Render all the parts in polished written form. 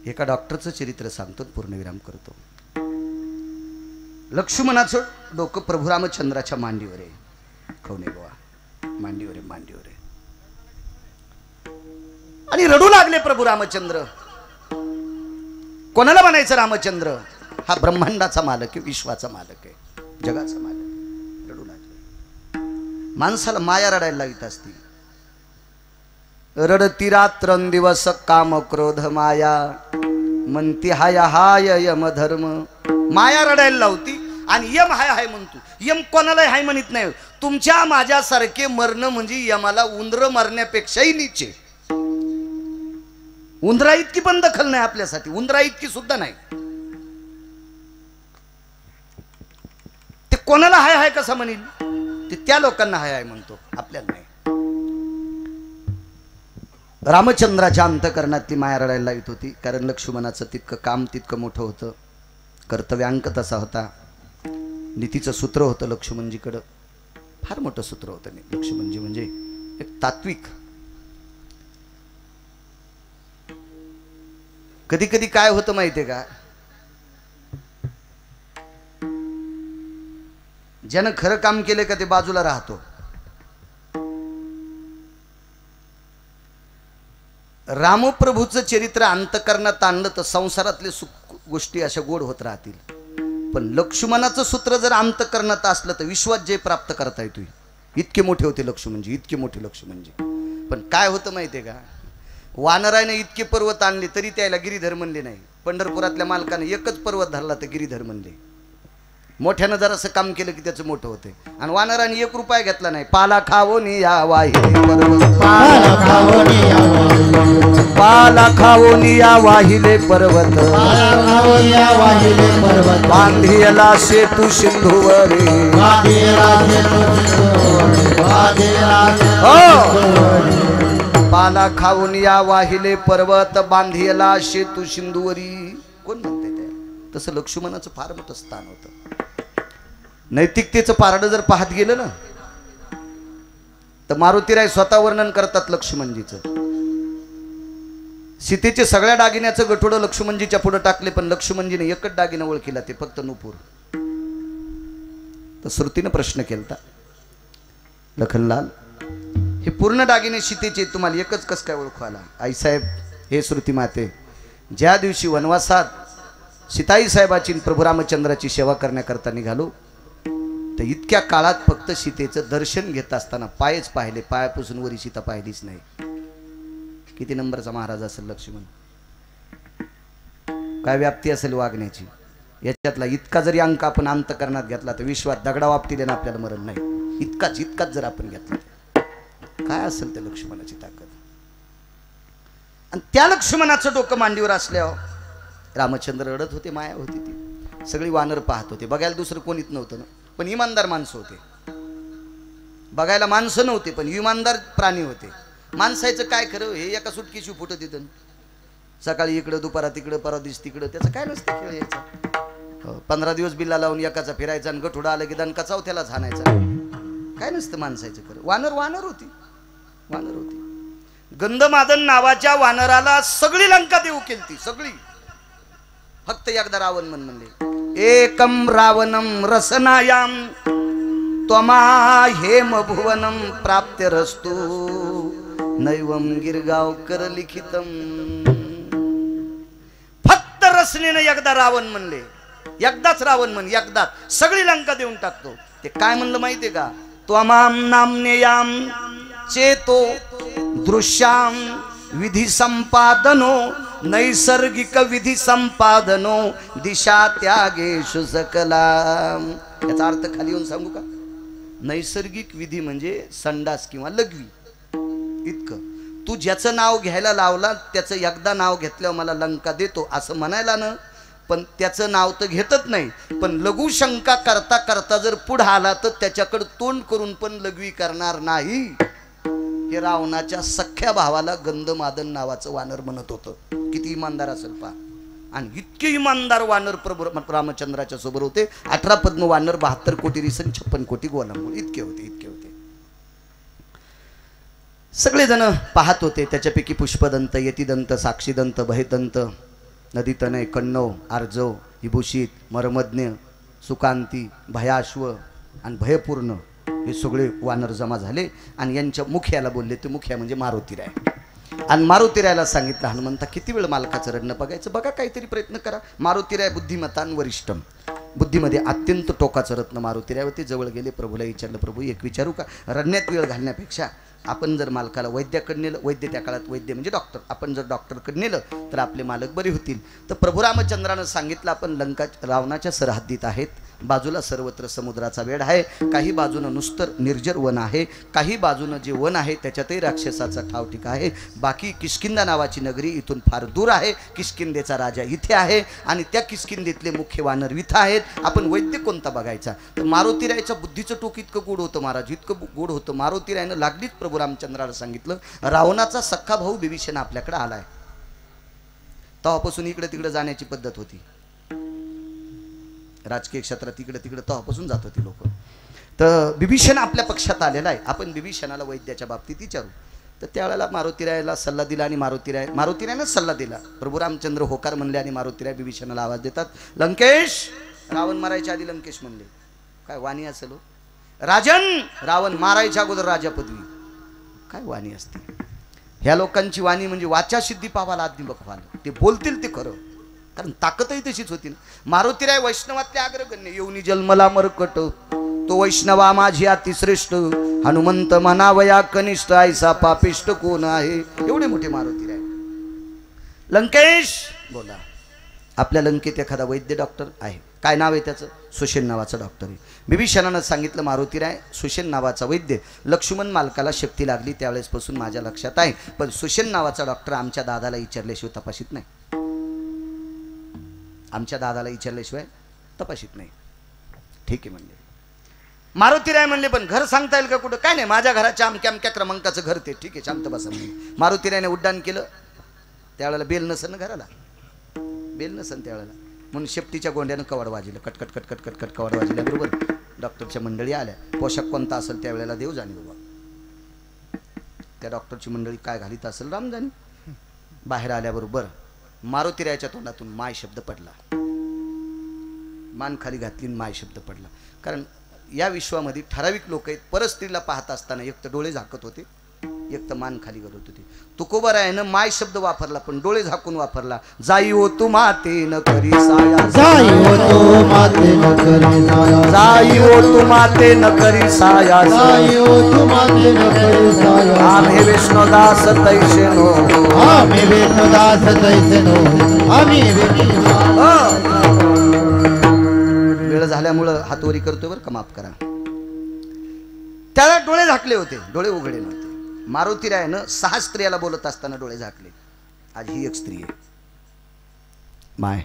एका डॉक्टरचं चरित्र सांगतो, पूर्णविराम करतो. लक्ष्मणाचं डोकं प्रभू रामचंद्राच्या मांडीवर आहे. खवणे गोवा मांडीवर आहे, मांडीवर आहे. आणि रडू लागले प्रभू रामचंद्र. कोणाला म्हणायचं? रामचंद्र हा ब्रह्मांडाचा मालक आहे, विश्वाचा मालक आहे, जगाचा मालक. रडू लागले. माणसाला माया रडायला लावित असती. रडती रात्रंदिवस काम क्रोध माया, म्हणती हाय हाय यम धर्म. माया रडायला लावती आणि यम हाय हाय म्हणतो. यम कोणाला हाय म्हणत नाही. तुमच्या माझ्यासारखे मरण म्हणजे यमाला उंदर मरण्यापेक्षाही नीचे. उंदरा इतकी पण दखल नाही आपल्यासाठी, उंदरा इतकी सुद्धा नाही. ते कोणाला हाय हाय कसा म्हणेल? ते त्या लोकांना हाय हाय म्हणतो, आपल्याला नाही. रामचंद्राच्या अंतःकरणातली माया रडायला येत होती. कारण लक्ष्मणाचं तितकं काम तितकं मोठं होतं, कर्तव्यांक तसा होता, नीतीचं सूत्र होतं लक्ष्मणजीकडं. फार मोठं सूत्र होतं लक्ष्मणजी म्हणजे एक तात्विक. कधी कधी काय होतं माहितीये का, ज्यानं खरं काम केले का ते बाजूला राहतो. रामप्रभूचं चरित्र अंतःकरणात आणलं तर संसारातले सुख गोष्टी अशा गोड होत राहतील. पण लक्ष्मणाचं सूत्र जर अंतःकरणात असलं तर विश्वात जे प्राप्त करता येतो. इतके मोठे होते लक्ष्मणजी, इतके मोठे लक्ष्मणजी. पण काय होतं माहितीये का, वानराने इतके पर्वत आणले तरी त्याला गिरीधर म्हणले नाही. पंढरपुरातल्या मालकाने एकच पर्वत धरला तर गिरीधर म्हणले. मोठ्यानं जर असं काम केलं की त्याचं मोठं होते. आणि वानराने 1 रुपया घेतला नाही. पाला खावोनी या वाहिले पर्वत, पाला खावोनी या वाहिले, पाला खावोनी या वाहिले पर्वत, पाला खावोनी या वाहिले पर्वत, बांधिला सेतू सिंधुवरी, बांधिला सेतू सिंधुवरी, बांधिला सेतू. पाला खाऊन या वाहिले पर्वत, बांधिला सेतू सिंधुवरी. कोण म्हणते त्या? तसं लक्ष्मणाचं फार मोठं स्थान होतं. नैतिकतेचं पारडं जर पाहत गेलं ना तर मारुतीराय स्वतः वर्णन करतात लक्ष्मणजीचं. सीतेचे सगळ्या दागिन्याचं गठोडं लक्ष्मणजीच्या पुढे टाकले, पण लक्ष्मणजीने एकच दागिना ओळखीला, ते फक्त नुपूर. तर श्रुतीनं प्रश्न केलता, लखनलाल हे पूर्ण दागिने सीतेचे तुम्हाला एकच कस काय ओळखू आला? आईसाहेब, हे श्रुती माते, ज्या दिवशी वनवासात सीताई साहेबाची प्रभू रामचंद्राची सेवा करण्याकरता निघालो तर इतक्या काळात फक्त सीतेचं दर्शन घेत असताना पायच पाहिले, पायापासून वरी सीता पाहिलीच नाही. किती नंबरचा महाराज असेल लक्ष्मण, काय व्याप्ती असेल वागण्याची. याच्यातला इतका जरी अंक आपण अंतःकरणात घेतला तर विश्वात दगडा वापतीले ना आपल्याला मरण नाही. इतकाच जर आपण घेतला काय असेल त्या लक्ष्मणाची ताकद. आणि त्या लक्ष्मणाचं डोकं मांडीवर असल्यावर रामचंद्र रडत होते, माया होती ती. सगळी वानर पाहत होते, बघायला दुसरं कोणीच नव्हतं ना, पण इमानदार माणसं होते. बघायला माणसं नव्हते पण इमानदार प्राणी होते. माणसाचं काय खरं, हे एका सुटकीशी फुटत येतं. सकाळी इकडं, दुपारात इकडं, परदिवस तिकडं, त्याचं काय नसतं खेळ यायचा. 15 दिवस बिल्ला लावून एकाचा फिरायचा आणि गठोडा आलं की दणका चौथ्यालाच हाणायचा. काय नसतं माणसाचं खरं. वानर होती. गंधमादन नावाच्या वानराला सगळी लंका देऊ केलती, सगळी. फक्त एकदा रावण म्हणले, एकम रावणम रसनायाम त्वमा हेम भुवनम प्राप्त रस्तु नैवम गिरगावकर लिखितम. फक्त रसनेनं एकदा रावण म्हणले, एकदाच रावण म्हण, एकदाच सगळी लंका देऊन टाकतो. ते काय म्हणलं माहितीये का, त्वमाम नामनेयाम चेतो दृश्याम विधी संपादनो नैसर्गिक विधी संपादनो दिशा त्यागेषु सकलाम. याचा अर्थ खाली येऊन सांगू का? नैसर्गिक विधी म्हणजे संडास किंवा लघवी. इतकं तू ज्याचं नाव घ्यायला लावला त्याचं एकदा नाव घेतल्यावर मला लंका देतो असं म्हणायला ना, पण त्याचं नाव तर घेतच नाही. पण लघु शंका करता करता जर पुढे आला तर त्याच्याकडे तोंड करून पण लघवी करणार नाही. हे रावणाच्या सख्या भावाला गंधमादन नावाचं वानर म्हणत होतं. किती इमानदार असेल पहा. आणि इतके इमानदार वानर प्रभू रामचंद्राच्या सोबत होते. 18 पद्म वानर, 72 कोटी रिसन, 56 कोटी गोलांबूळ, इतके होते. सगळेजण पाहत होते. त्याच्यापैकी पुष्पदंत, यतिदंत, साक्षीदंत, भयदंत नदीतनय, कण्णव, आर्जव, विभूषित, मरमज्ञ, सुकांती, भयाश्व आणि भयपूर्ण हे सगळे वानर जमा झाले आणि यांच्या मुख्याला बोलले. ते मुख्या म्हणजे मारुतीराय. आणि मारुतीरायला सांगितलं, हनुमंता किती वेळ मालकाचं रडणं बघायचं, बघा काहीतरी प्रयत्न करा. मारुतीराय बुद्धिमतान वरिष्ठम, बुद्धीमध्ये अत्यंत टोकाचं रत्न मारुतीराय होते. जवळ गेले, प्रभूला विचारलं, प्रभू एक विचारू का, रडण्यात वेळ घालण्यापेक्षा आपण जर मालकाला वैद्याकडे नेलं, वैद्य त्या काळात वैद्य म्हणजे डॉक्टर, आपण जर डॉक्टरकडे नेलं तर आपले मालक बरे होतील. तर प्रभू रामचंद्रानं सांगितलं, आपण लंका रावणाच्या सरहद्दीत आहेत, बाजूला सर्वत्र समुद्राचा वेढ आहे, काही बाजूनं नुसतं निर्जर वन आहे, काही बाजूनं जे वन आहे त्याच्यातही राक्षसाचा ठावठिका आहे. बाकी किष्किंधा नावाची नगरी इथून फार दूर आहे, किष्किंधेचा राजा इथे आहे आणि त्या किष्किंधेतले मुख्य वानर इथं आहेत. आपण वैद्य कोणता बघायचा. तर मारुतीरायच्या बुद्धीचं टोक इतकं गोड होतं महाराज, इतकं गोड होतं. मारुतीरायनं लागलीच प्रभू रामचंद्राला सांगितलं, रावणाचा सख्खा भाऊ विभीषण आपल्याकडे आलाय. तेव्हापासून इकडे तिकडे जाण्याची पद्धत होती, राजकीय क्षेत्रात इकडे तिकडे तेव्हापासून जात होती लोक. तर विभीषण आपल्या पक्षात आलेला आहे, आपण विभीषणाला वैद्याच्या बाबतीत विचारू. तर त्यावेळेला मारुतीरायाला सल्ला दिला आणि मारुतीरायनं सल्ला दिला. प्रभू रामचंद्र होकार म्हणले आणि मारुतीराय विभीषणाला आवाज देतात, लंकेश. रावण मारायच्या आधी लंकेश म्हणले, काय वाणी असेल हो राजन, रावण मारायच्या अगोदर राजा पदवी, काय वाणी असते. ह्या लोकांची वाणी म्हणजे वाचा सिद्धी पावाला आधी बघवाल, ते बोलतील ते खरं, कारण ताकदही तशीच होती ना. मारुतीराय वैष्णवातले अग्रगण्य, येऊनी जन्मला मरकट, तो वैष्णवा माझी अतिश्रेष्ठ, हनुमंत म्हणावया कनिष्ठ, ऐसा पापिष्ट कोण आहे. एवढे मोठे मारुतीराय. लंकेश बोला, आपल्या लंकेत एखादा वैद्य डॉक्टर आहे, काय नाव आहे त्याचं, सुषेण नावाचं डॉक्टर आहे. विभीषणानं सांगितलं, मारुतीराय सुषेण नावाचा वैद्य, लक्ष्मण मालकाला शक्ती लागली त्यावेळेसपासून माझ्या लक्षात आहे, पण सुषेण नावाचा डॉक्टर आमच्या दादाला विचारल्याशिवाय तपासित नाही, आमच्या दादाला विचारल्याशिवाय तपासित नाही. ठीक आहे म्हणले. मारुतीराय म्हणले, पण घर सांगता येईल का कुठं. काय नाही, माझ्या घराच्या अमक्या अमक्या क्रमांकाचं घर ते. ठीक आहे, शांत बसा म्हणून मारुतीरायने उड्डाण केलं. त्यावेळेला बेल नसन घराला, बेल नसन त्यावेळेला, म्हणून शेपटीच्या गोंड्यानं कवाड वाजलं, कटकट कटकट कटकट कवाड वाजल्याबरोबर डॉक्टरच्या मंडळी आल्या. पोशाख कोणता असेल त्यावेळेला देव जाणे बाबा, त्या डॉक्टरची मंडळी काय घालीत असेल राम जाणे. बाहेर आल्याबरोबर मारुतीरायाच्या तोंडातून माय शब्द पडला, मान खाली घातली, माय शब्द पडला. कारण या विश्वामध्ये ठराविक लोक आहेत, परस्त्रीला पाहत असताना एक तर डोळे झाकत होते, एक तर मान खाली घालत होते. तुकोबारायानं माय शब्द वापरला पण डोळे झाकून वापरला. जाई हो तू माते न करी साया, जाई हो तू माते न करी साया, जाई हो तू माते न करी साया, जाई हो तू माते न करी साया. आम्ही विष्णुदास तैसे नो, आम्ही विष्णुदास तैसे नो, आम्ही वेळ झाल्यामुळं हातवरी करतोय बरं का, माफ करा. त्याला डोळे झाकले होते, डोळे उघडे नव्हते. मारुतीरायानं 6 स्त्रियाला बोलत असताना डोळे झाकले. आज ही एक स्त्री आहे, माय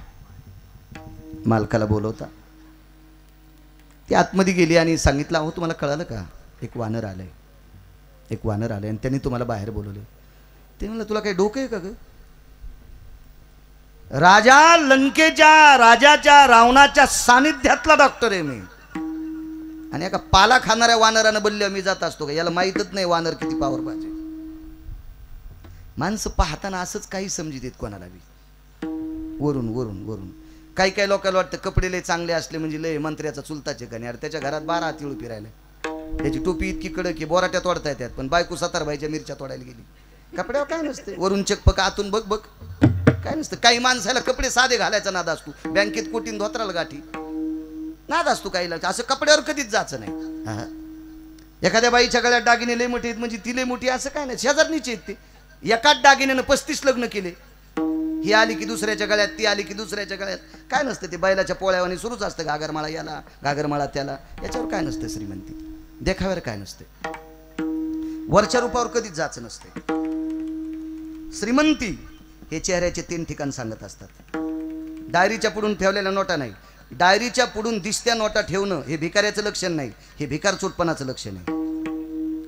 मालकाला बोलवता. ती आतमध्ये गेली आणि सांगितलं, अहो तुम्हाला कळालं का, एक वानर आलंय, एक वानर आलंय आणि त्यांनी तुम्हाला बाहेर बोलवले. ते म्हणलं, तुला काही डोकं आहे का ग, राजा लंकेच्या राजाच्या रावणाच्या सानिध्यातला डॉक्टर आहे मी, आणि एका पाला खाणाऱ्या वानरानं बोलले मी जात असतो का, याला माहीतच नाही वानर किती पावर पाहिजे. माणसं पाहताना असंच काही समजित येत कोणाला बी, वरून वरून वरून. काही काही लोकांना वाटतं कपडे लय चांगले असले म्हणजे लय मंत्र्याचा चुलताचे गणे, अरे त्याच्या घरात 12 तिळू फिरायला, त्याची टोपी इतकी कडक की बोराट्या तोडता येतात, पण बायको सतारबाईच्या मिरच्या तोडायला गेली. कपड्यावर काय नसते, वरून चकपक आतून बघ बघ, काय नसतं. काही माणसाला कपडे साधे घालायचा नाद असतो, बँकेत कोटीन धोत्राला गाठी नाद असतो काहीला, असं कपड्यावर कधीच जायचं नाही. एखाद्या बाईच्या गळ्यात दागिने लय मोठे आहेत म्हणजे ती लय मोठी असं काय नाही, शेजारणीचे आहेत ते. एकाच दागिन्यानं 35 लग्न केले, ही आली की दुसऱ्याच्या गळ्यात, ती आली की दुसऱ्याच्या गळ्यात, काय नसतं. ते बैलाच्या पोळ्यावानी सुरूच असतं, घागरमाळा याला घागरमाळा त्याला, याच्यावर काय नसतं. श्रीमंती देखाव्यावर काय नसते, वरच्या रूपावर कधीच जायचं नसते. श्रीमंती हे चेहऱ्याचे 3 ठिकाण सांगत असतात. डायरीच्या पुढून ठेवलेल्या नोटा नाही, डायरीच्या पुढून दिसत्या नोटा ठेवणं हे भिकाऱ्याचं लक्षण नाही, हे भिकार चोटपणाचं लक्षण आहे.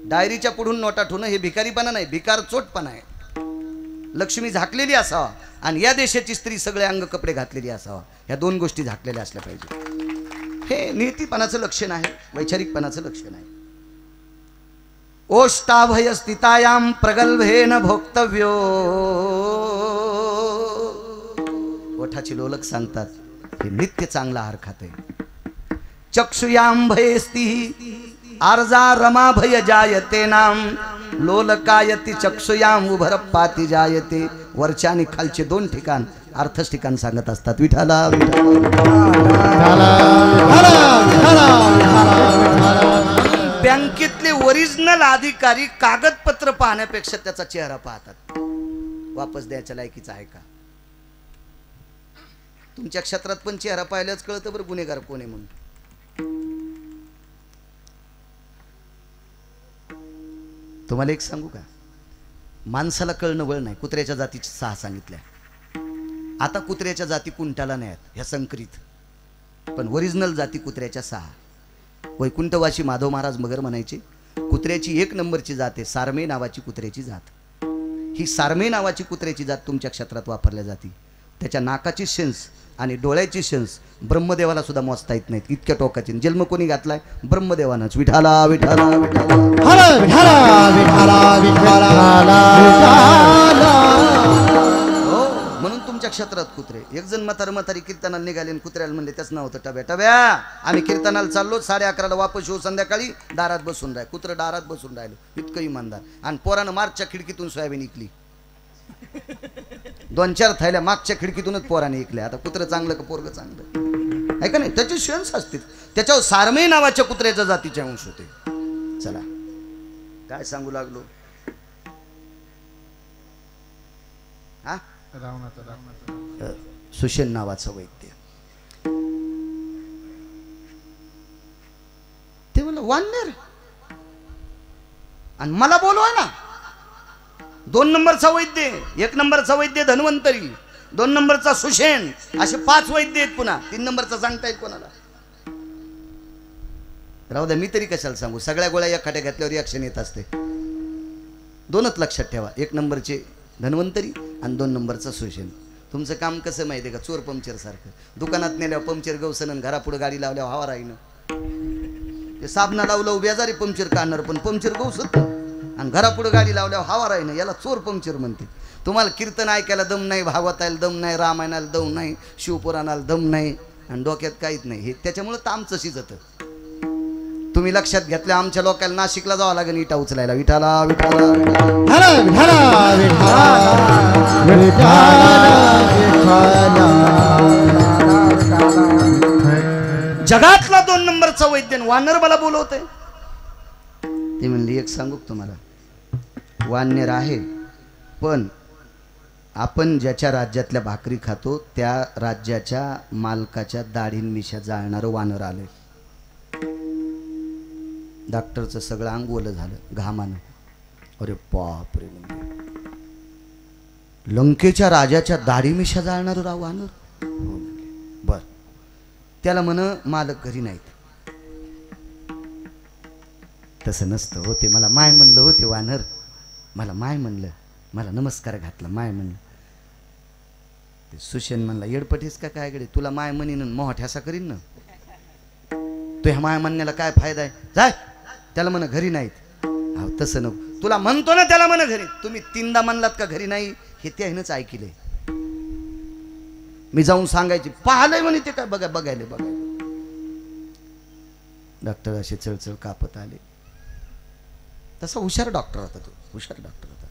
डायरीच्या पुढून नोटा ठेवणं हे भिकारीपणा नाही, भिकार चोटपणा आहे. लक्ष्मी झाकलेली असावा आणि या देशाची स्त्री सगळे अंग कपडे घातलेली असावा, ह्या 2 गोष्टी झाकलेल्या असल्या पाहिजे. हे नीतीपणाचं लक्षण आहे, वैचारिकपणाचं लक्षण आहे. ओष्टाभय स्थितायाम प्रगल्भेन भोक्तव्यो, ओठाची लोलक सांगतात हे नित्य चांगला आहार खाते. चक्षुयाम भयस्ती आर्जा रमा भय जायते नाम लोलकायती चक्षुयाम उभरपाती जायते. वरच्या आणि खालचे दोन ठिकाण अर्थच ठिकाण सांगत असतात. विठाला बँकेतले ओरिजिनल अधिकारी कागदपत्र पाहण्यापेक्षा त्याचा चेहरा पाहतात. वापस द्यायच्या लायकीचा आहे का? तुमच्या क्षेत्रात पण चेहरा पाहिल्याच कळतं बरं गुन्हेगार कोण आहे म्हणून. तुम्हाला एक सांगू का, माणसाला कळणं वळ नाही. कुत्र्याच्या जातीची 6 सांगितल्या. आता कुत्र्याच्या जाती कुंटाला नाही आहेत ह्या संकरित, पण ओरिजिनल जाती कुत्र्याच्या 6. वैकुंठवासी माधव महाराज मगर म्हणायचे कुत्र्याची 1 नंबरची जात आहे सारमे नावाची कुत्र्याची जात. ही सारमे नावाची कुत्र्याची जात तुमच्या क्षेत्रात वापरल्या जाते. त्याच्या नाकाची सेन्स आणि डोळ्याची सेन्स ब्रह्मदेवाला सुद्धा मोजता येत नाहीत, इतक्या टोकाची. जन्म कोणी घातलाय? ब्रह्मदेवानंच. विठाला विठाला विठाला हो, म्हणून तुमच्या क्षेत्रात कुत्रे. एक जण म्हातारी कीर्तनाला निघाले आणि कुत्र्याला म्हणले, त्याच नाव होतं टब्या. टब्या आम्ही कीर्तनाला चाललो, 11:30ला वापस येऊ संध्याकाळी. दारात बसून राह. कुत्रं दारात बसून राहिलो, इतकं इमानदार. आणि पोरानं मागच्या खिडकीतून सोयाबीन इकली. 2-4 थैल्या मागच्या खिडकीतूनच पोराने इकल्या. आता कुत्रं चांगलं का पोरगं चांगलं आहे का नाही? त्याची सेन्स असते. त्याच्यावर सारमे नावाच्या कुत्र्याच्या जातीचे अंश होते. चला काय सांगू लागलो हा? सुशेन नावाचा वैद्य, ते म्हणलं वानर, आणि मला बोलवाय ना. 2 नंबरचा वैद्य, 1 नंबरचा वैद्य धन्वंतरी, 2 नंबरचा सुशेन, असे 5 वैद्य आहेत. पुन्हा 3 नंबरचा सांगता येत कोणाला? राहू द्या, मी तरी कशाला सांगू. सगळ्या गोळ्या एखाद्या घातल्यावर रिॲक्शन येत असते. 2च लक्षात ठेवा, 1 नंबरचे धन्वंतरी आणि 2 नंबरचा सुशेन. तुमचं काम कसं माहिती आहे का? चोर पंक्चर सारखं. दुकानात नेल्यावर पंक्चर गवसन, घरापुढे गाडी लावल्यावर हवा राहीन. ते साबणा लावलं बेजारी पंक्चर काढणार, पण पंक्चर गवसत. आणि घरापुढे गाडी लावल्यावर हवा राहीन, याला चोर पंक्चर म्हणते. तुम्हाला कीर्तन ऐकायला दम नाही, भागवतायला दम नाही, रामायणाला दम नाही, शिवपुराणाला दम नाही, आणि डोक्यात काहीच नाही. हे त्याच्यामुळे तामचं शिजतं. तुम्ही लक्षात घेतलं, आमच्या लोकांना नाशिकला जावं लागेल इटा उचलायला. विठाला विठाला जगातला 2 नंबरचा वैद्य वानर मला बोलवतोय. ते म्हणली, एक सांगू तुम्हाला, वानर आहे, पण आपण ज्याच्या राज्यातल्या भाकरी खातो त्या राज्याच्या मालकाच्या दाढीन मिशा जाळणारं वानर आलंय. डॉक्टरचं सगळं अंग ओलं झालं घामानं. अरे बाप रे, म्हणजे लंकेच्या राजाच्या दाढी मिशा जाळणारं राव वानर. बर, त्याला म्हण मालक घरी नाहीत. तसं नसतं होते. मला माय म्हणलं होते वानर, मला माय म्हणलं, मला नमस्कार घातला, माय म्हणलं. ते सुशेन म्हणला, येडपटीस का काय गडे, तुला माय म्हणीन मोहठ ह्यासा करीन ना. तो ह्या माय म्हणण्याला काय फायदा आहे? जाय, त्याला म्हण घरी नाहीत. हा तसं नको, तुला म्हणतो ना त्याला म्हण घरी. तुम्ही 3दा म्हणलात का घरी नाही, हे त्यानंच ऐकलंय. मी जाऊन सांगायची, पाहलंय म्हणे ते काय बघायला. डॉक्टर असे चळचळ कापत आले. तसा हुशार डॉक्टर होता तो, हुशार डॉक्टर होता.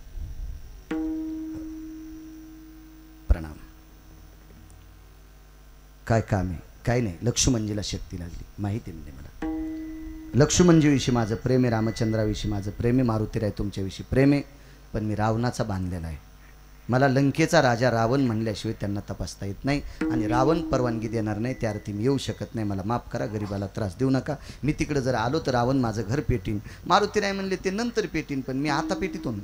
प्रणाम. काय काम आहे? काय नाही, लक्ष्मणजीला शक्ती लागली, माहिती म्हणजे मला. लक्ष्मणजीविषयी माझं प्रेम आहे, रामचंद्राविषयी माझं प्रेम आहे, मारुतीराय तुमच्याविषयी प्रेम आहे, पण मी रावणाचा बांधलेला आहे. मला लंकेचा राजा रावण म्हणल्याशिवाय त्यांना तपासता येत नाही, आणि रावण परवानगी देणार नाही, त्या अर्थी मी येऊ शकत नाही. मला माफ करा, गरीबाला त्रास देऊ नका. मी तिकडे जर आलो तर रावण माझं घर पेटीन. मारुतीराय म्हणले ते नंतर पेटीन, पण मी आता पेटीतो ना.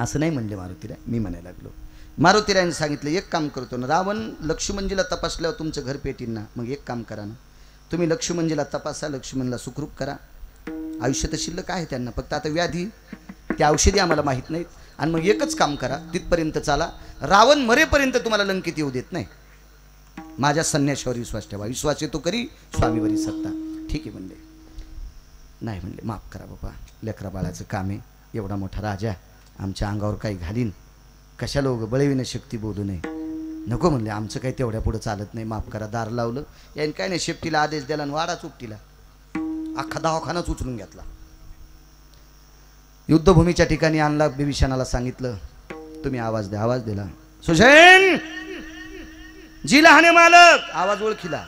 असं नाही म्हणले मारुतीराय, मी म्हणायला लागलो. मारुतीरायने सांगितलं, एक काम करतो ना, रावण लक्ष्मणजीला तपासल्यावर तुमचं घर पेटीन ना. मग एक काम करा ना, तुम्ही लक्ष्मणजीला तपासा, लक्ष्मणला सुखरूप करा. आयुष्य तर शिल्लक आहे त्यांना, फक्त आता व्याधी, त्या औषधी आम्हाला माहीत नाहीत. आणि मग एकच काम करा, तिथपर्यंत चाला, रावण मरेपर्यंत तुम्हाला लंकेत येऊ देत नाही. माझ्या संन्याशावर विश्वास ठेवा, विश्वास येतो करी स्वामीवरी सत्ता. ठीक आहे म्हणले. नाही म्हणले, माफ करा बाबा, लेकरा बाळाचं काम आहे, एवढा मोठा राजा आमच्या अंगावर काही घालीन, कशाला उगं बळविन शक्ती बोलू नये. नको म्हणले, आमचं काही तेवढ्या पुढे चालत नाही, माफ करा. दार लावलं. याने काय नाही, शेपटीला आदेश दिला आणि वाडा चुपटीला अख्खा दवाखानाच उचलून घेतला. युद्धभूमीच्या ठिकाणी आणला. बिभीषणाला सांगितलं तुम्ही आवाज द्या. आवाज दिला. सुसेन जी लहाने मालक. आवाज ओळखीला.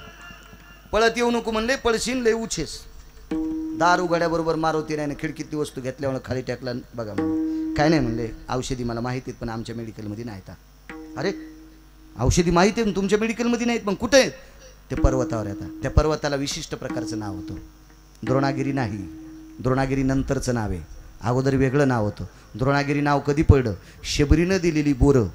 पळत येऊ नको म्हणले. पळशीन लय उछेस. दार उघड्याबरोबर मारुतीने खिडकीतली वस्तू घेतल्यावर खाली टाकला. बघा म्हणले काय नाही म्हणले, औषधी मला माहिती आहेत पण आमच्या मेडिकलमध्ये नाहीत. अरे औषधी माहिती आहे तुमच्या मेडिकलमध्ये नाहीत, पण कुठे आहेत? ते पर्वतावर येतात. त्या पर्वताला विशिष्ट प्रकारचं नाव होतं. द्रोणागिरी नाही, द्रोणागिरी नंतरचं नाव आहे. अगोदर वेगळं नाव होतं. द्रोणागिरी नाव कधी पडलं? शबरीनं दिलेली बोरं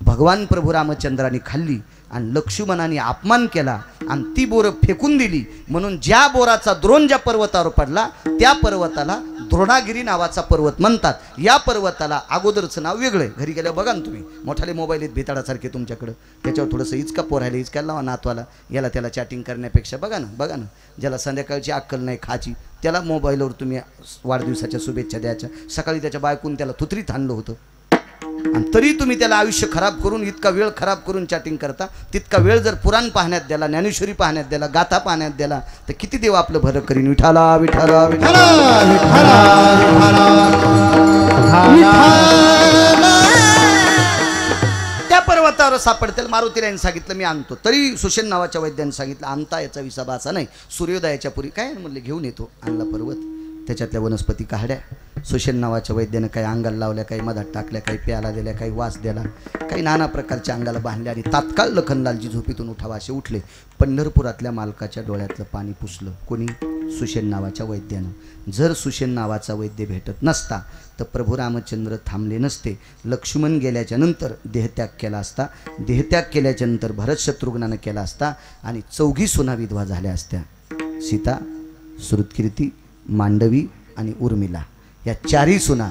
भगवान प्रभू रामचंद्रांनी खाल्ली आणि लक्ष्मणाने अपमान केला आणि ती बोरं फेकून दिली. म्हणून ज्या बोराचा द्रोण ज्या पर्वतावर पडला त्या पर्वताला द्रोणागिरी नावाचा पर्वत म्हणतात. या पर्वताला अगोदरचं नाव वेगळं आहे. घरी गेल्यावर बघा ना तुम्ही, मोठाले मोबाईल आहेत भिताडासारखे तुमच्याकडं, त्याच्यावर थोडंसं इचका पोरायला इचका लावा नातवाला. याला त्याला चॅटिंग करण्यापेक्षा बघा ना ज्याला संध्याकाळची अक्कल नाही खाची त्याला मोबाईलवर तुम्ही वाढदिवसाच्या शुभेच्छा द्यायच्या. सकाळी त्याच्या बायकून त्याला थुत्रीत आणलं होतं आणि तरी तुम्ही त्याला आयुष्य खराब करून इतका वेळ खराब करून चॅटिंग करता. तितका वेळ जर पुराण पाहण्यात द्याला, ज्ञानेश्वरी पाहण्यात द्याला, गाथा पाहण्यात द्याला तर किती देव आपलं भरं करीन. विठाला विठाला विठाला त्या पर्वतावर सापडतील. मारुतीरायने सांगितलं मी आणतो. तरी सुषेण नावाच्या वैद्याने सांगितलं आणता याचा विसाबा असा नाही. सूर्योदयाच्या पूर्वी काय म्हणले घेऊन येतो. आणला पर्वत. त्याच्यातल्या वनस्पती काढ्या. सुषेण नावाच्या वैद्यानं काही अंगाला लावल्या, काही मधात टाकल्या, काही प्याला दिल्या, काही वास दिला, काही नाना प्रकारच्या अंगाला बांधल्या आणि तात्काळ लखनलालजी झोपेतून उठावा असे उठले. पंढरपुरातल्या मालकाच्या डोळ्यातलं पाणी पुसलं. कोणी? सुषेण नावाच्या वैद्यानं. जर सुषेण नावाचा वैद्य भेटत नसता तर प्रभू रामचंद्र थांबले नसते. लक्ष्मण गेल्याच्या नंतर देहत्याग केला असता. देहत्याग केल्याच्या नंतर भरत शत्रुघ्नानं केला असता आणि 4 सुना विधवा झाल्या असत्या. सीता, श्रुतकीर्ती, मांडवी आणि उर्मिला या 4 सुना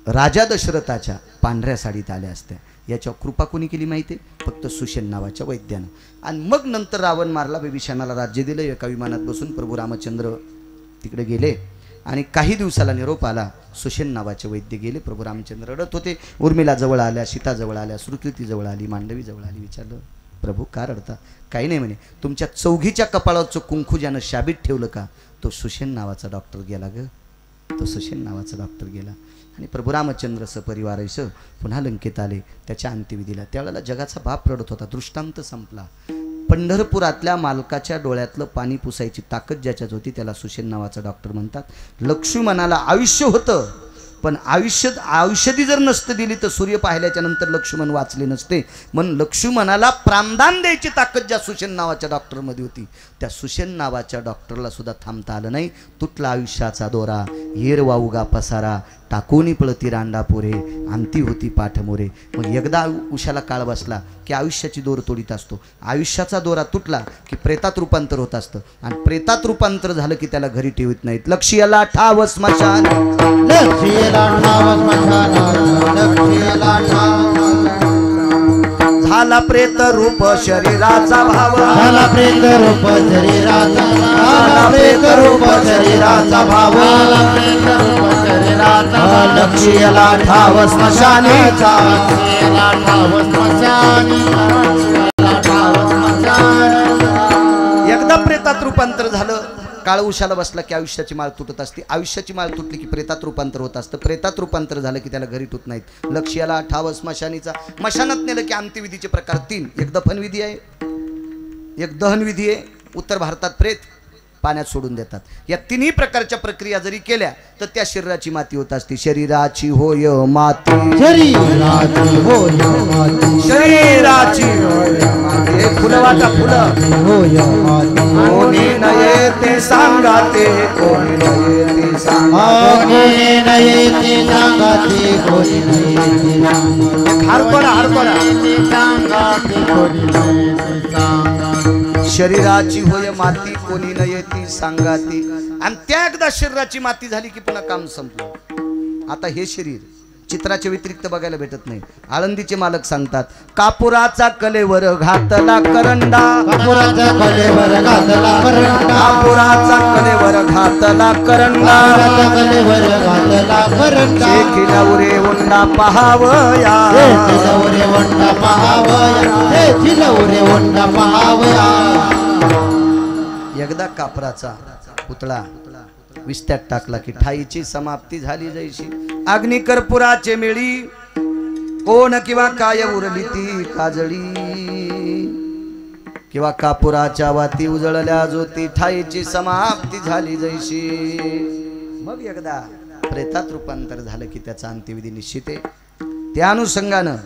राजा दशरथाच्या पांढऱ्या साडीत आल्या असत्या. याच्यावर कृपा कोणी केली माहिती आहे? फक्त सुषेण नावाच्या वैद्यानं. आणि मग नंतर रावण मारला. बिभीषणाला राज्य दिलं. एका विमानात बसून प्रभू रामचंद्र तिकडे गेले आणि काही दिवसाला निरोप आला. सुषेण नावाचे वैद्य गेले. प्रभू रामचंद्र रडत होते. उर्मिला जवळ आल्या, सीता जवळ आल्या, श्रुतकीर्ती जवळ आली, मांडवी जवळ आली. विचारलं प्रभू का रडता? काही नाही म्हणे. तुमच्या 4घीच्या कपाळाचं कुंकू ज्यानं शाबीत ठेवलं का तो सुषेण नावाचा डॉक्टर गेला ग. तो सुषेण नावाचा डॉक्टर गेला. आणि प्रभू रामचंद्र सपरिवारासह पुन्हा लंकेत आले. त्याच्या अंत्यविधीला त्यावेळेला जगाचा बाप रडत होता. दृष्टांत संपला. पंढरपुरातल्या मालकाच्या डोळ्यातलं पाणी पुसायची ताकद ज्याच्यात होती त्याला सुषेण नावाचा डॉक्टर म्हणतात. लक्ष्मणाला आयुष्य होतं पण औषधी जर नसतं दिली तर सूर्य पाहिल्याच्या नंतर लक्ष्मण वाचले नसते. म्हणून लक्ष्मणाला प्राणदान द्यायची ताकद ज्या सुषेण नावाच्या डॉक्टरमध्ये होती त्या सुषेण नावाच्या डॉक्टरला सुद्धा थांबता आलं नाही. तुटला आयुष्याचा दोरा, येरवा उगा पसारा, टाकूनी पळती रांडापोरे, अंती होती पाठमोरे. मग एकदा उशाला काळ बसला की आयुष्याची दोर तोडीत असतो. आयुष्याचा दोरा तुटला की प्रेतात रूपांतर होत असतं आणि प्रेतात रूपांतर झालं की त्याला घरी ठेवत नाहीत. लक्ष्याला ठाव स्मशान, लक्ष्याला ठाव स्मशान, लक्ष्याला ठाव झाला प्रेत रूप शरीराचा भाव, झाला प्रेत रूप शरीराचा, झाला प्रेत रूप शरीराचा भाव, लक्ष्याला ठाव स्मशानी, लक्ष्याला ठाव स्मशानी, ठाव स्मशानी. एकदा प्रेतात रूपांतर झालं काळ उशाला बसला की आयुष्याची माळ तुटत असते. आयुष्याची माळ तुटली की प्रेतात रूपांतर होत असतं. प्रेतात रूपांतर झालं की त्याला घरी तुट नाहीत. लक्ष्याला ठाव स्मशानीचा. मशानात नेलं की अंत्यविधीचे प्रकार 3. एक दफनविधी आहे, एक दहनविधी आहे. उत्तर भारतात प्रेत पाण्यात सोडून देतात. या 3ही प्रकारच्या प्रक्रिया जरी केल्या तर त्या शरीराची माती होत असते. शरीराची होय माती, शरीराची होय माती, शरीराची होय माती. फुलं वाटा फुलं, होय माती. कोणी नये ते सांगा ते, कोणी नये ते सांगा. कोणी नये ते सांगा ते, कोणी नये ते सांगा. हारपडा हारपडा. सांगा ते, कोणी नये ते सांगा. शरीराची होय माती, कोणी नये ती सांगा ती. आणि त्या एकदा शरीराची माती झाली की पुन्हा काम संपलं. आता हे शरीर चित्राच्या व्यतिरिक्त बघायला भेटत नाही. आळंदीचे मालक सांगतात, कापुराचा कलेवर घातला करंडा, कापुराच्या कलेवर घातला करंडा, कापुराचा कलेवर घातला करंडा, कापुराच्या कलेवर घातला करंडा, खिलवरे उंडा पहावया, खिलवरे वंडा पहावया, खिलवरे वंडा पहावया. एकदा कापराचा पुतळा विस्त्यात टाकला की ठाईची समाप्ती झाली जैशी. अग्नी कर्पुराचे मेळी कोण किंवा काय उरली ती काजळी, किंवा कापुराच्या वाती उजळल्या ज्योती, ठाईची समाप्ती झाली जैशी. मग एकदा प्रेतात रूपांतर झालं की त्याचा अंत्यविधी निश्चित आहे. त्या अनुषंगानं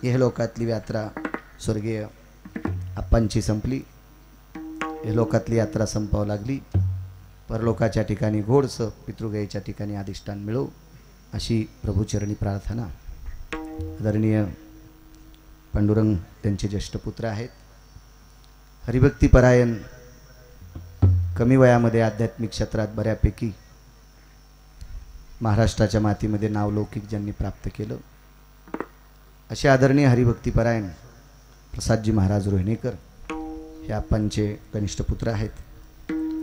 हे लोकातली यात्रा स्वर्गीय आप्पांची संपली. हे लोकातली यात्रा संपावं लागली. परलोकाच्या ठिकाणी गोडसं, पितृगयेच्या ठिकाणी अधिष्ठान मिळो अशी प्रभूचरणी प्रार्थना. आदरणीय पांडुरंग त्यांचे ज्येष्ठ पुत्र आहेत. हरिभक्तीपरायण, कमी वयामध्ये आध्यात्मिक क्षेत्रात बऱ्यापैकी महाराष्ट्राच्या मातीमध्ये नावलौकिक ज्यांनी प्राप्त केलं असे आदरणीय हरिभक्तीपरायण प्रसादजी महाराज रोहिणेकर हे आप्पांचे कनिष्ठ पुत्र आहेत.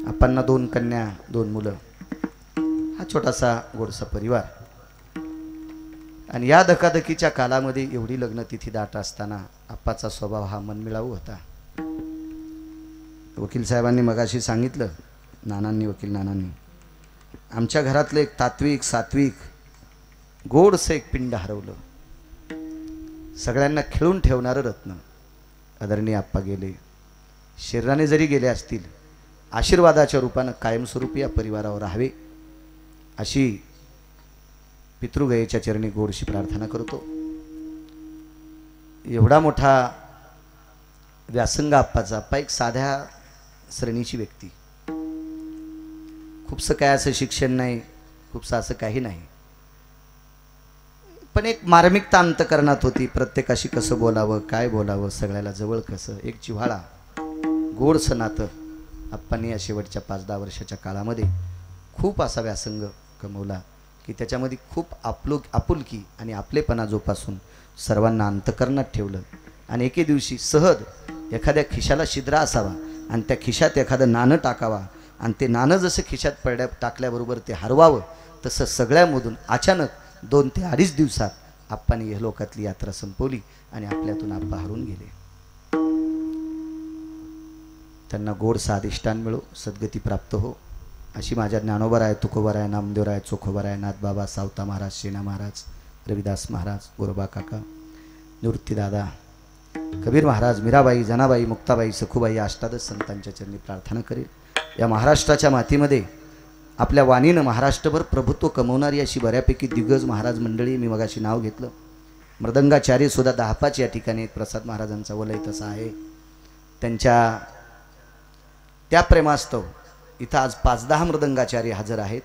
आप्पांना 2 कन्या 2 मुलं, हा छोटासा गोडसा परिवार. आणि या धकाधकीच्या कालामध्ये एवढी लग्नतिथी दाट असताना आप्पाचा स्वभाव हा मनमिळावू होता. वकील साहेबांनी मगाशी सांगितलं, वकील नानांनी, आमच्या घरातलं एक तात्विक सात्विक गोडसं एक पिंड हरवलं. सगळ्यांना खिळून ठेवणारं रत्न आदरणीय आप्पा गेले. शरीराने जरी गेले असतील, आशीर्वादाच्या रूपानं कायमस्वरूपी या परिवारावर राहावे अशी पितृगयेच्या चरणी गोडशी प्रार्थना करतो. एवढा मोठा व्यासंग आप्पाचा. आप्पा एक साध्या श्रेणीची व्यक्ती, खूपसं काय असं शिक्षण नाही, खूपसं असं काही नाही, पण एक मार्मिकता अंतकरणात होती. प्रत्येकाशी कसं बोलावं, काय बोलावं, सगळ्याला जवळ कसं, एक जिव्हाळा, गोडसं नातं आप्पांनी या शेवटच्या 5-10 वर्षाच्या काळामध्ये खूप असा व्यासंग कमवला की त्याच्यामध्ये खूप आपुलकी आणि आपलेपणा जोपासून सर्वांना अंतकरणात ठेवलं. आणि एके दिवशी सहज एखाद्या खिशाला छिद्र असावा आणि त्या खिशात एखादं नाणं टाकावा आणि ते नाणं जसं खिशात टाकल्याबरोबर ते हरवावं, तसं सगळ्यामधून अचानक 2 ते 2.5 दिवसात आप्पांनी या लोकातली यात्रा संपवली आणि आपल्यातून आप्पा हरून गेले. त्यांना गोडसा अधिष्ठान मिळो, सद्गती प्राप्त हो अशी माझ्या ज्ञानोबराय, तुकोबराय, नामदेवराय, चोखोबराय, नाथबाबा, सावता महाराज, शेना महाराज, रविदास महाराज, गोरोबा काका, निवृत्तीदादा, कबीर महाराज, मीराबाई, जनाबाई, मुक्ताबाई, सखूबाई या अष्टादश संतांच्या चरणी प्रार्थना करेल. या महाराष्ट्राच्या मातीमध्ये आपल्या वाणीनं महाराष्ट्रभर प्रभुत्व कमवणारी अशी बऱ्यापैकी दिग्गज महाराज मंडळी, मी मगाशी नाव घेतलं, मृदंगाचार्य सुद्धा 10-5 या ठिकाणी प्रसाद महाराजांचा वलय तसा आहे. त्यांच्या त्या प्रेमास्तव इथं आज 5-10 मृदंगाचार्य हजर आहेत.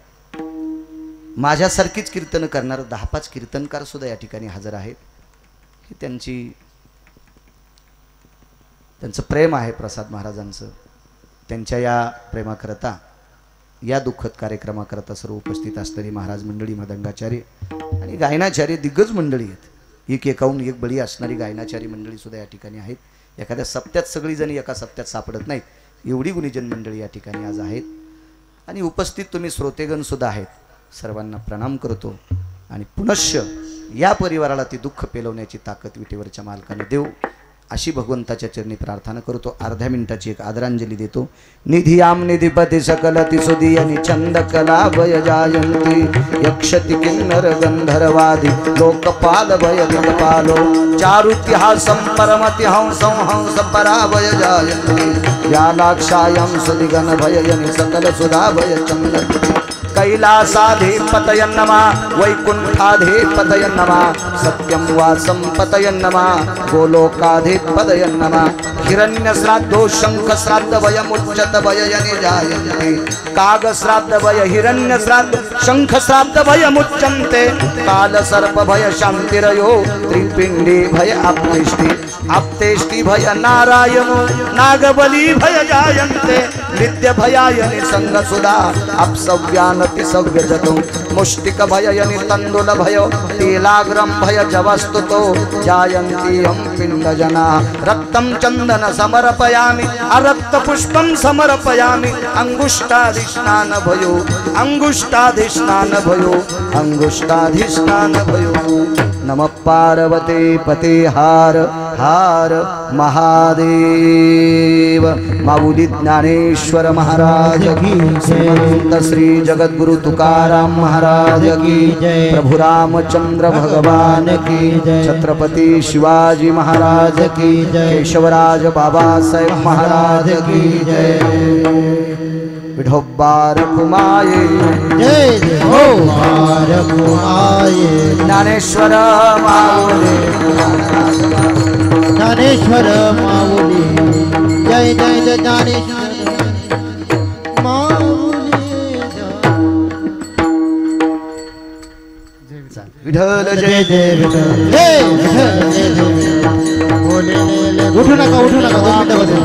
माझ्यासारखीच कीर्तन करणारे 10-5 कीर्तनकार सुद्धा या ठिकाणी हजर आहेत. हे त्यांचं प्रेम आहे प्रसाद महाराजांचं. त्यांच्या या प्रेमाकरता, या दुःखद कार्यक्रमाकरता सर्व उपस्थित असणारी महाराज मंडळी, मृदंगाचार्य आणि गायनाचार्य दिग्गज मंडळी आहेत. एक एकाहून एक बळी असणारी गायनाचार्य मंडळी सुद्धा या ठिकाणी आहेत. एखाद्या सप्त्यात सगळीजणी एका सप्त्यात सापडत नाहीत, एवढी गुणीजन मंडळी या ठिकाणी आज आहेत. आणि उपस्थित तुम्ही श्रोतेगण सुद्धा आहेत. सर्वांना प्रणाम करतो आणि पुनश्च या परिवाराला ती दुःख पेलवण्याची ताकद विटेवरच्या मालकाने देऊ अशी भगवंताच्या चरणी प्रार्थना करतो. अर्ध्या मिनिटाची एक आदरांजली देतो. निधियाम निधिपती सकल तिसुदीयनि चंद कला भय जायंती यक्षति किन्नर गंधर्वादि लोकपाल भय दिगपालो चारुत्यासं परमति हंसं हंस पराभय जायंती व्यालाक्षायं सुदिगन भययनि सकल सुधा भय चंद कैलासाधिपतय नमः वैकुंठाधिपतय नमः सत्यं वासं पतय नमः गोलोकाधिपतय नमः हिरण्य श्राद्धो शंख श्राद्ध भयमुच्यत भययनि जायन्ते काग श्राद्ध भय हिरण्य श्राद्ध शंख श्राद्ध भयमुच्यन्ते काल सर्प भय शांतिरयो त्रिपिंडी भय आप्तेष्टि भय नारायणो नागबली भय जायन्ते नित्य भयायनि संग सुधा अपसव्यान व्याहृति सव्यजतो मुष्टिक भय यनि तंडुल भय टीलाग्रम भय जवस्तुतो जायन्ति हम पिंड जना रक्तम चंदन समर्पयामि अरक्त पुष्पम समर्पयामि अंगुष्ठाधिष्ठान भयो अंगुष्ठाधिष्ठान भयो अंगुष्ठाधिष्ठान भयो नमः पार्वते पते हार हार महादेव। माऊली ज्ञानेश्वर महाराज की जय। श्री जगद्गुरु तुकाराम महाराज की जय। प्रभु रामचंद्र भगवान की जय। छत्रपति शिवाजी महाराज की जय। केशवराज बाबा साहेब महाराज की जय। विठोबार कुमाये जय विठोबार कुमाये। ज्ञानेश्वर माऊली ज्ञानेश्वर माऊली जय जय जय ज्ञानेश्वर माऊली विठल जय जय विठल जय विठल जय जय। उठू नका 2 मिनिटं बसा.